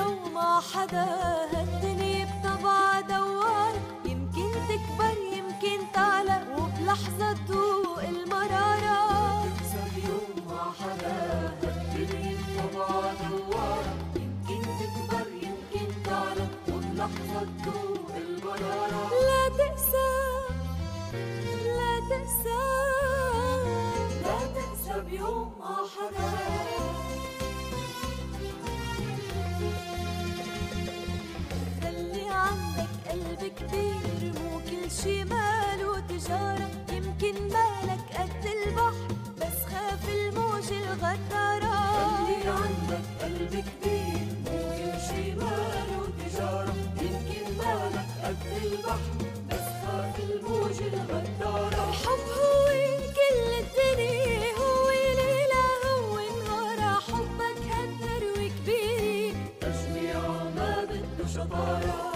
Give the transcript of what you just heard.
ومع حدا، هالدنيا بطبعها دوارة، يمكن تكبر يمكن تعلى وبلحظة تدوق المرارة. تكسب يوم مع حدا، هالدنيا بطبعها دوارة، يمكن تكبر يمكن تعلى وبلحظة تدوق المرارة. لا تأسى لا تأسى لا تأسى بيوم مع حدا. خلي عندك قلب كبير، مو كل شي ماله تجارة، يمكن مالك قد البحر بس خاف الموج الغدارة. خلي عندك قلب كبير، مو كل شي ماله تجارة، يمكن مالك قد البحر بس خاف الموج الغدارة. الحب هو كل الدنيا، هو ليلة هو نهارة، حبك هالثروة كبيرة تجميع ما بده شطارة.